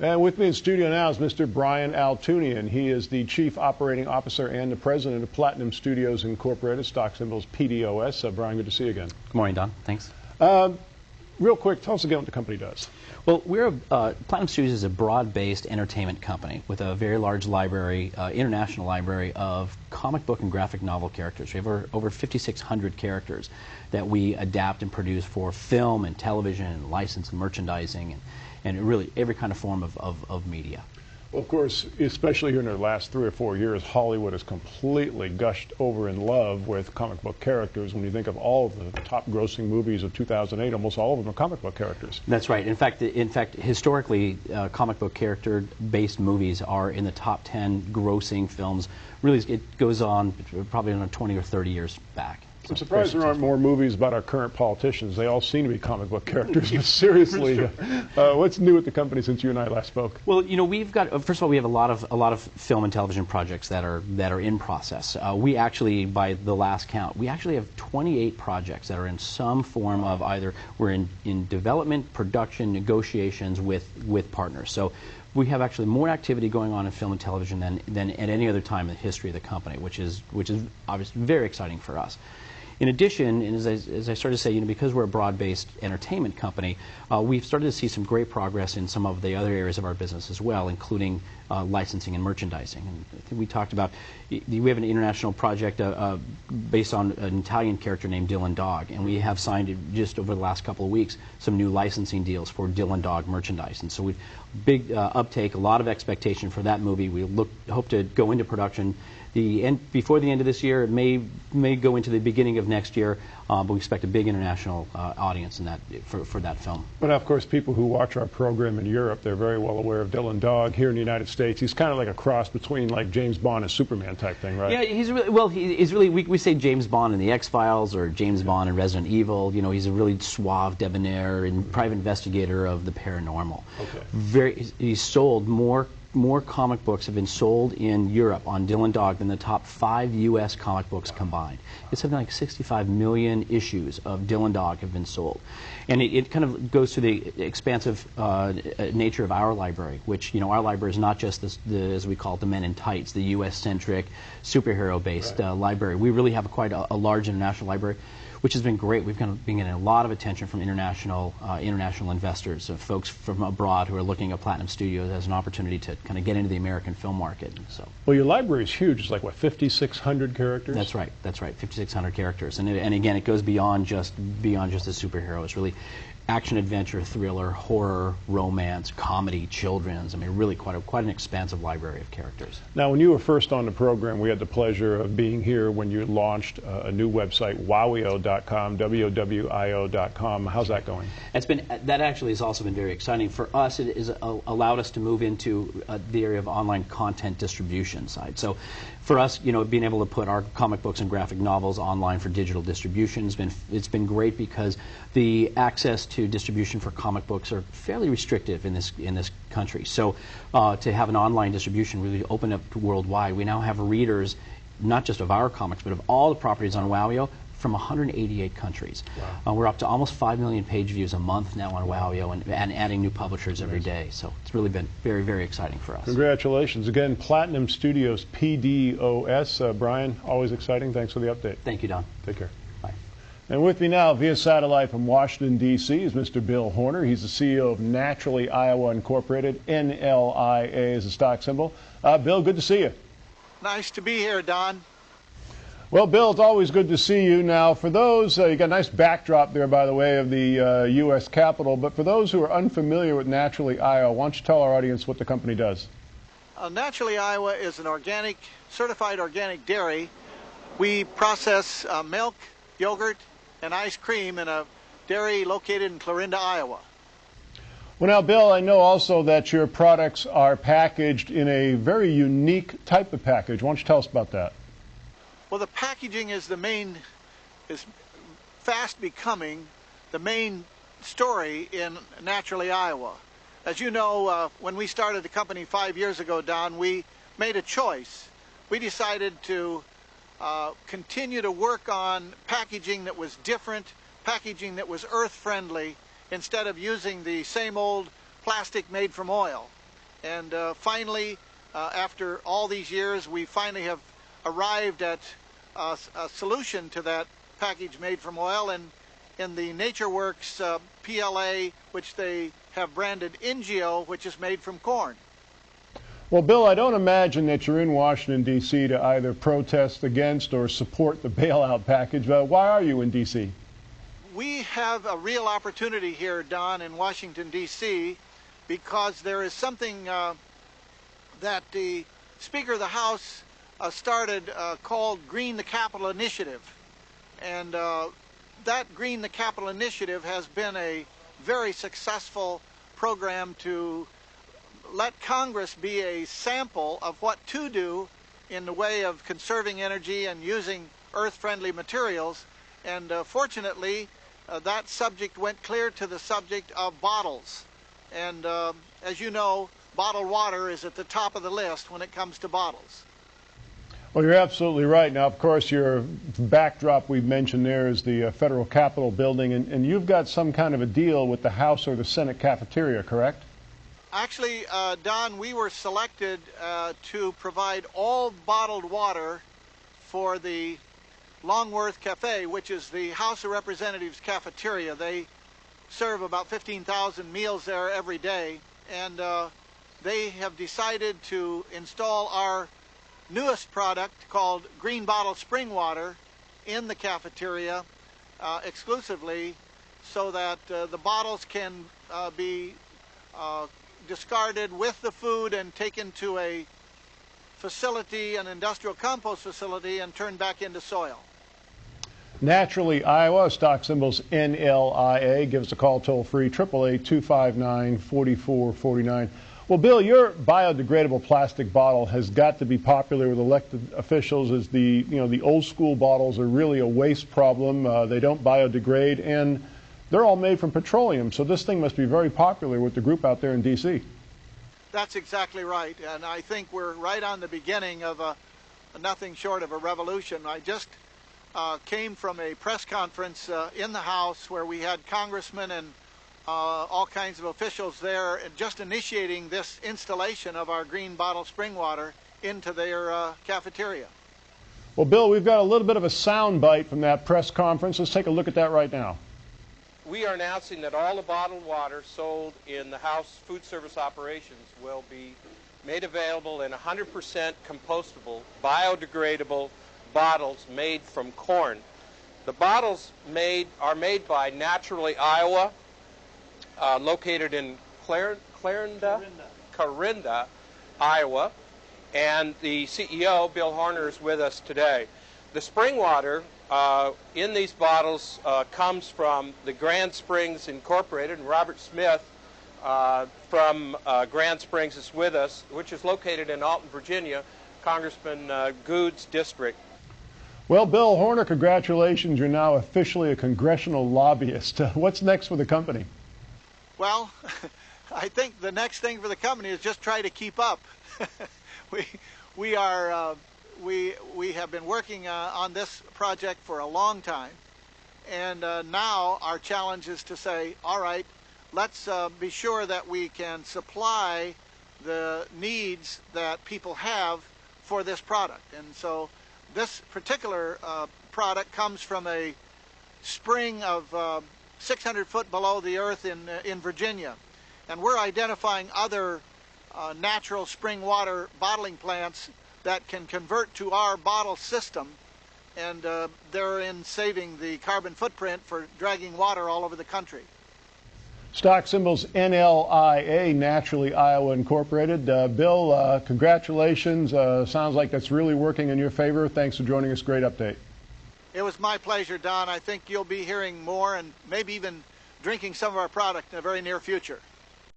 And with me in studio now is Mr. Brian Altunian. He is the Chief Operating Officer and the President of Platinum Studios Incorporated, stock symbols PDOS. Brian, good to see you again. Good morning, Don. Thanks. Real quick, tell us again what the company does. Well, Platinum Studios is a broad-based entertainment company with a very large library, international library of comic book and graphic novel characters. We have over 5,600 characters that we adapt and produce for film and television and license and merchandising and really every kind of form of media. Well, of course, especially here in the last 3 or 4 years, Hollywood has completely gushed over in love with comic book characters. When you think of all of the top grossing movies of 2008, almost all of them are comic book characters. That's right. In fact, historically, comic book character-based movies are in the top 10 grossing films. Really, it goes on probably on 20 or 30 years back. I'm surprised there aren't more movies about our current politicians. They all seem to be comic book characters. But seriously, what's new at the company since you and I last spoke? Well, you know, we've got first of all, we have a lot of film and television projects that are in process. We actually, by the last count, we actually have 28 projects that are in some form of either we're in development, production, negotiations with partners. So we have actually more activity going on in film and television than at any other time in the history of the company, which is obviously very exciting for us. In addition, and as I started to say, you know, because we're a broad-based entertainment company, we've started to see some great progress in some of the other areas of our business as well, including licensing and merchandising. And I think we talked about, we have an international project based on an Italian character named Dylan Dog, and we have signed just over the last couple of weeks some new licensing deals for Dylan Dog merchandise. And so we've big uptake, a lot of expectation for that movie. We hope to go into production before the end of this year. It may go into the beginning of next year, but we expect a big international audience in that for that film. But of course, people who watch our program in Europe, they're very well aware of Dylan Dog. Here in the United States, he's kind of like a cross between like James Bond and Superman type thing, right? Yeah, he's really we say James Bond in the X-Files or James Bond in Resident Evil. You know, he's a really suave, debonair, and private investigator of the paranormal. Okay. He's sold more comic books have been sold in Europe on Dylan Dog than the top 5 U.S. comic books combined. It's something like 65 million issues of Dylan Dog have been sold. And it kind of goes to the expansive nature of our library, which, you know, our library is not just as we call it, the men in tights, the U.S.-centric, superhero-based library. We really have quite a large international library, which has been great. We've kind of been getting a lot of attention from international investors, folks from abroad who are looking at Platinum Studios as an opportunity to kind of get into the American film market. So, well, your library is huge. It's like, what, 5,600 characters? That's right. That's right. 5,600 characters, and again, it goes beyond just the superhero. It's really action, adventure, thriller, horror, romance, comedy, children's. I mean, really quite an expansive library of characters. Now, when you were first on the program, we had the pleasure of being here when you launched a new website, wowio.com, WWIO.com. How's that going? That actually has also been very exciting. For us, it has allowed us to move into the area of online content distribution side. So for us, you know, being able to put our comic books and graphic novels online for digital distribution it's been great, because the access to distribution for comic books are fairly restrictive in this country. So to have an online distribution really open up to worldwide. We now have readers not just of our comics but of all the properties on Wowio from 188 countries. Wow. We're up to almost 5 million page views a month now on Wowio, and adding new publishers every day. So it's really been very, very exciting for us. Congratulations. Again, Platinum Studios, PDOS. Brian, always exciting. Thanks for the update. Thank you, Don. Take care. Bye. And with me now via satellite from Washington, D.C. is Mr. Bill Horner. He's the CEO of Naturally Iowa Incorporated. NLIA is a stock symbol. Bill, good to see you. Nice to be here, Don. Well, Bill, it's always good to see you. Now, for those, you got a nice backdrop there, by the way, of the U.S. Capitol, but for those who are unfamiliar with Naturally Iowa, why don't you tell our audience what the company does? Naturally Iowa is an certified organic dairy. We process milk, yogurt, and ice cream in a dairy located in Clarinda, Iowa. Well, now, Bill, I know also that your products are packaged in a very unique type of package. Why don't you tell us about that? Well, the packaging is fast becoming the main story in Naturally Iowa. As you know, when we started the company 5 years ago, Don, we made a choice. We decided to continue to work on packaging that was different, packaging that was earth-friendly, instead of using the same old plastic made from oil. And finally, after all these years, we finally have arrived at a solution to that package made from oil, and in the NatureWorks PLA, which they have branded NGO, which is made from corn. Well, Bill, I don't imagine that you're in Washington, D.C. to either protest against or support the bailout package. Why are you in D.C.? We have a real opportunity here, Don, in Washington, D.C., because there is something that the Speaker of the House started called Green the Capitol Initiative. And that Green the Capitol Initiative has been a very successful program to let Congress be a sample of what to do in the way of conserving energy and using earth-friendly materials. And fortunately, that subject went clear to the subject of bottles. And as you know, bottled water is at the top of the list when it comes to bottles. Well, you're absolutely right. Now, of course, your backdrop we've mentioned there is the federal Capitol building, and you've got some kind of a deal with the House or the Senate cafeteria, correct? Actually, Don, we were selected to provide all bottled water for the Longworth Cafe, which is the House of Representatives cafeteria. They serve about 15,000 meals there every day, and they have decided to install our newest product called Green Bottle Spring Water in the cafeteria exclusively, so that the bottles can be discarded with the food and taken to a facility, an industrial compost facility, and turned back into soil. Naturally, Iowa, stock symbols NLIA. Give us a call toll-free, 888-259-4449. Well, Bill, your biodegradable plastic bottle has got to be popular with elected officials, as the old school bottles are really a waste problem. They don't biodegrade, and they're all made from petroleum. So this thing must be very popular with the group out there in D.C. That's exactly right, and I think we're right on the beginning of nothing short of a revolution. I just came from a press conference in the House where we had congressmen and all kinds of officials there, just initiating this installation of our green bottle spring water into their cafeteria. Well, Bill, we've got a little bit of a sound bite from that press conference. Let's take a look at that right now. We are announcing that all the bottled water sold in the House food service operations will be made available in 100% compostable, biodegradable bottles made from corn. The bottles are made by Naturally Iowa, located in Clarinda, Iowa, and the CEO, Bill Horner, is with us today. The spring water in these bottles comes from the Grand Springs Incorporated, and Robert Smith from Grand Springs is with us, which is located in Alton, Virginia, Congressman Good's district. Well, Bill Horner, congratulations. You're now officially a congressional lobbyist. What's next for the company? Well, I think the next thing for the company is just try to keep up. We have been working on this project for a long time, and now our challenge is to say, all right, let's be sure that we can supply the needs that people have for this product. And so this particular product comes from a spring of 600 foot below the earth in Virginia, and we're identifying other natural spring water bottling plants that can convert to our bottle system, and they're in saving the carbon footprint for dragging water all over the country. Stock symbols NLIA, Naturally Iowa Incorporated. Bill, congratulations. Sounds like that's really working in your favor. Thanks for joining us. Great update. It was my pleasure, Don. I think you'll be hearing more and maybe even drinking some of our product in the very near future.